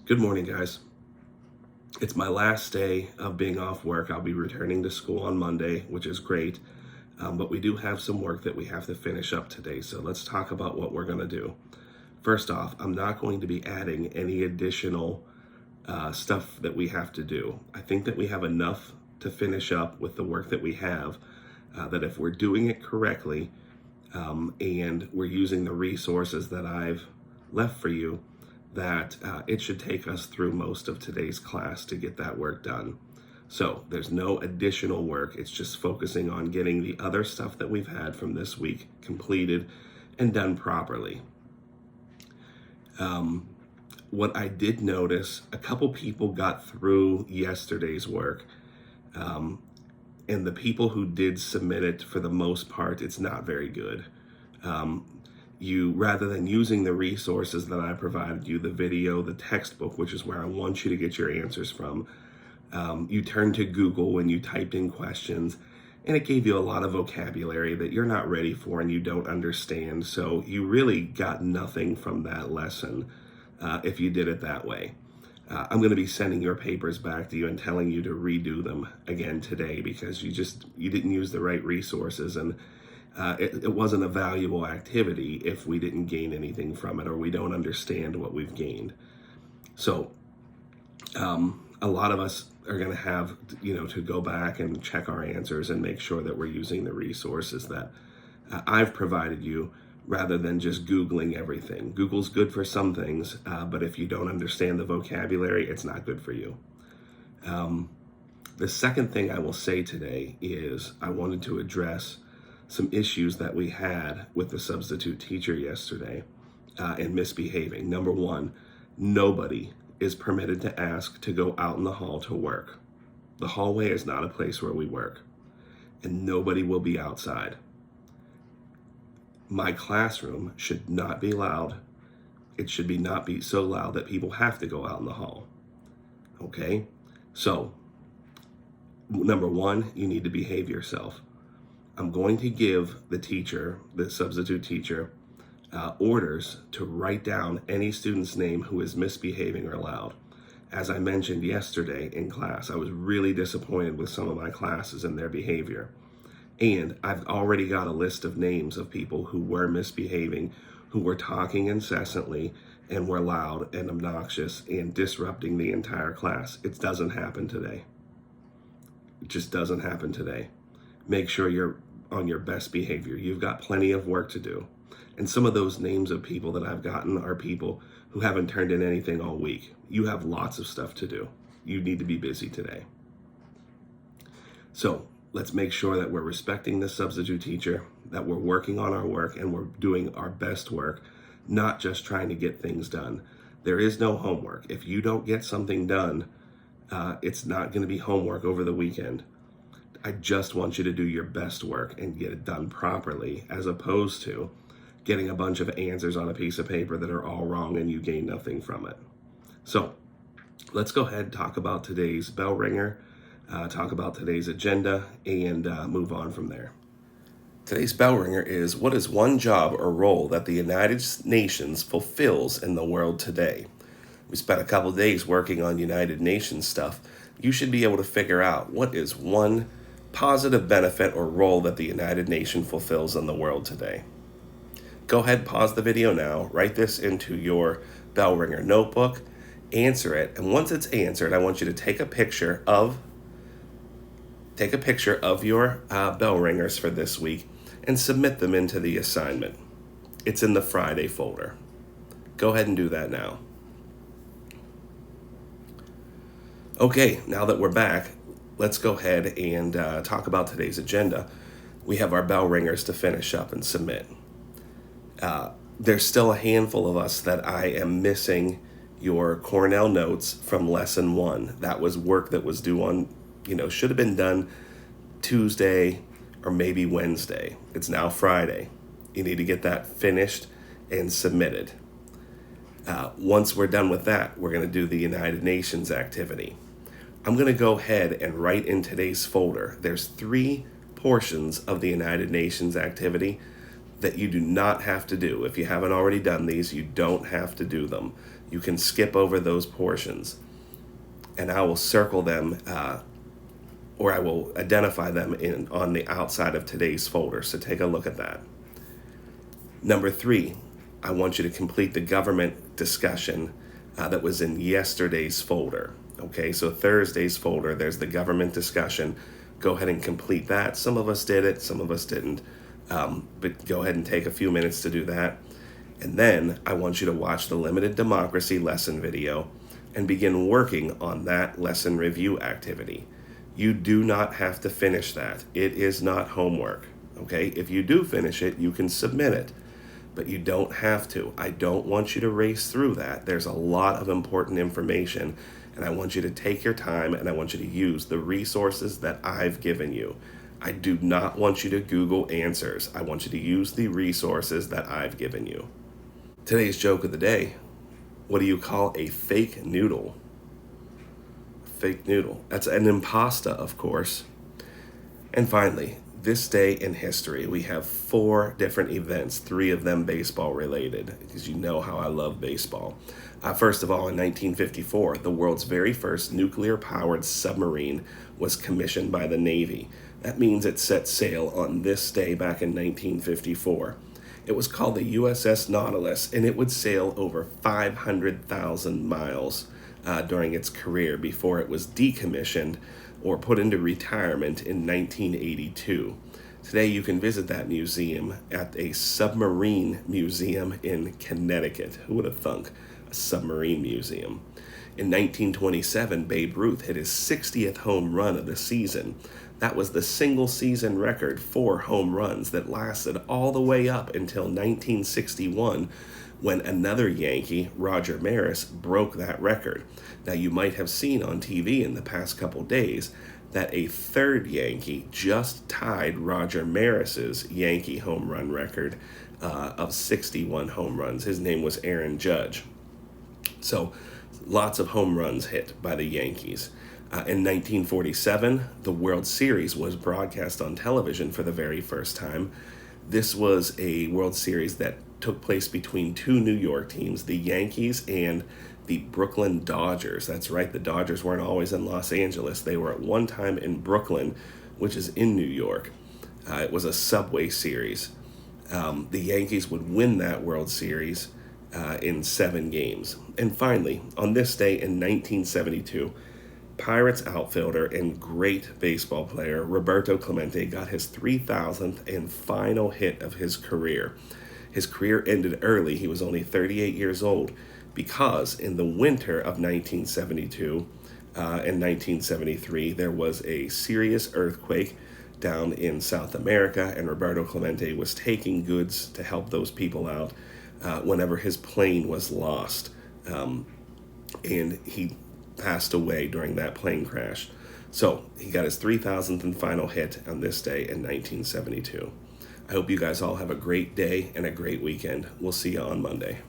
Good morning, guys. It's my last day of being off work. I'll be returning to school on Monday, which is great. But we do have some work that we have to finish up today. So let's talk about what we're going to do. First off, I'm not going to be adding any additional stuff that we have to do. I think that we have enough to finish up with the work that we have, that if we're doing it correctly and we're using the resources that I've left for you, that it should take us through most of today's class to get that work done. So there's no additional work. It's just focusing on getting the other stuff that we've had from this week completed and done properly. What I did notice, a couple people got through yesterday's work, and the people who did submit it, for the most part, it's not very good. You, rather than using the resources that I provided you, the video, the textbook, which is where I want you to get your answers from, you turned to Google when you typed in questions, and it gave you a lot of vocabulary that you're not ready for and you don't understand. So you really got nothing from that lesson if you did it that way. I'm going to be sending your papers back to you and telling you to redo them again today because you didn't use the right resources, and it wasn't a valuable activity if we didn't gain anything from it or we don't understand what we've gained. So a lot of us are going to have, to go back and check our answers and make sure that we're using the resources that I've provided you rather than just Googling everything. Google's good for some things, but if you don't understand the vocabulary, it's not good for you. The second thing I will say today is I wanted to address some issues that we had with the substitute teacher yesterday and misbehaving. Number one, nobody is permitted to ask to go out in the hall to work. The hallway is not a place where we work, and nobody will be outside. My classroom should not be loud. It should not be so loud that people have to go out in the hall. Okay? So, number one, you need to behave yourself. I'm going to give the teacher, the substitute teacher, orders to write down any student's name who is misbehaving or loud. As I mentioned yesterday in class, I was really disappointed with some of my classes and their behavior. And I've already got a list of names of people who were misbehaving, who were talking incessantly and were loud and obnoxious and disrupting the entire class. It doesn't happen today. It just doesn't happen today. Make sure you're on your best behavior. You've got plenty of work to do. And some of those names of people that I've gotten are people who haven't turned in anything all week. You have lots of stuff to do. You need to be busy today. So let's make sure that we're respecting the substitute teacher, that we're working on our work and we're doing our best work, not just trying to get things done. There is no homework. If you don't get something done, it's not going to be homework over the weekend. I just want you to do your best work and get it done properly, as opposed to getting a bunch of answers on a piece of paper that are all wrong and you gain nothing from it. So let's go ahead and talk about today's bell ringer, talk about today's agenda, and move on from there. Today's bell ringer is, what is one job or role that the United Nations fulfills in the world today? We spent a couple days working on United Nations stuff. You should be able to figure out what is one positive benefit or role that the United Nations fulfills in the world today. Go ahead, pause the video now, write this into your bell ringer notebook, answer it, and once it's answered, I want you to take a picture of your bell ringers for this week and submit them into the assignment. It's in the Friday folder. Go ahead and do that now. Okay, now that we're back, let's go ahead and talk about today's agenda. We have our bell ringers to finish up and submit. There's still a handful of us that I am missing your Cornell notes from lesson 1. That was work that was due on, should have been done Tuesday or maybe Wednesday. It's now Friday. You need to get that finished and submitted. Once we're done with that, we're going to do the United Nations activity. I'm going to go ahead and write in today's folder. There's 3 portions of the United Nations activity. that you do not have to do. If you haven't already done these, you don't have to do them. You can skip over those portions. And I will circle them, or I will identify them on the outside of today's folder. So take a look at that. Number 3, I want you to complete the government discussion that was in yesterday's folder. Okay, so Thursday's folder, there's the government discussion. Go ahead and complete that. Some of us did it, some of us didn't. But go ahead and take a few minutes to do that. And then I want you to watch the limited democracy lesson video and begin working on that lesson review activity. You do not have to finish that. It is not homework. Okay, if you do finish it, you can submit it, but you don't have to. I don't want you to race through that. There's a lot of important information, and I want you to take your time, and I want you to use the resources that I've given you. I do not want you to Google answers. I want you to use the resources that I've given you. Today's joke of the day: what do you call a fake noodle? Fake noodle. That's an impasta, of course. And finally, this day in history, we have 4 different events, 3 of them baseball related, because you know how I love baseball. First of all, in 1954, the world's very first nuclear-powered submarine was commissioned by the Navy. That means it set sail on this day back in 1954. It was called the USS Nautilus, and it would sail over 500,000 miles during its career before it was decommissioned or put into retirement in 1982. Today you can visit that museum at a submarine museum in Connecticut. Who would have thunk? A submarine museum. In 1927, Babe Ruth hit his 60th home run of the season. That was the single season record for home runs that lasted all the way up until 1961, when another Yankee, Roger Maris, broke that record. Now, you might have seen on TV in the past couple days that a third Yankee just tied Roger Maris's Yankee home run record of 61 home runs. His name was Aaron Judge. So, lots of home runs hit by the Yankees. In 1947, the World Series was broadcast on television for the very first time. This was a World Series that took place between 2 New York teams, the Yankees and the Brooklyn Dodgers. That's right, the Dodgers weren't always in Los Angeles. They were at one time in Brooklyn, which is in New York. It was a subway series. The Yankees would win that World Series in 7 games. And finally, on this day in 1972, Pirates outfielder and great baseball player Roberto Clemente got his 3,000th and final hit of his career. His career ended early. He was only 38 years old because in the winter of 1972 and 1973, there was a serious earthquake down in South America, and Roberto Clemente was taking goods to help those people out whenever his plane was lost. And he passed away during that plane crash. So he got his 3,000th and final hit on this day in 1972. I hope you guys all have a great day and a great weekend. We'll see you on Monday.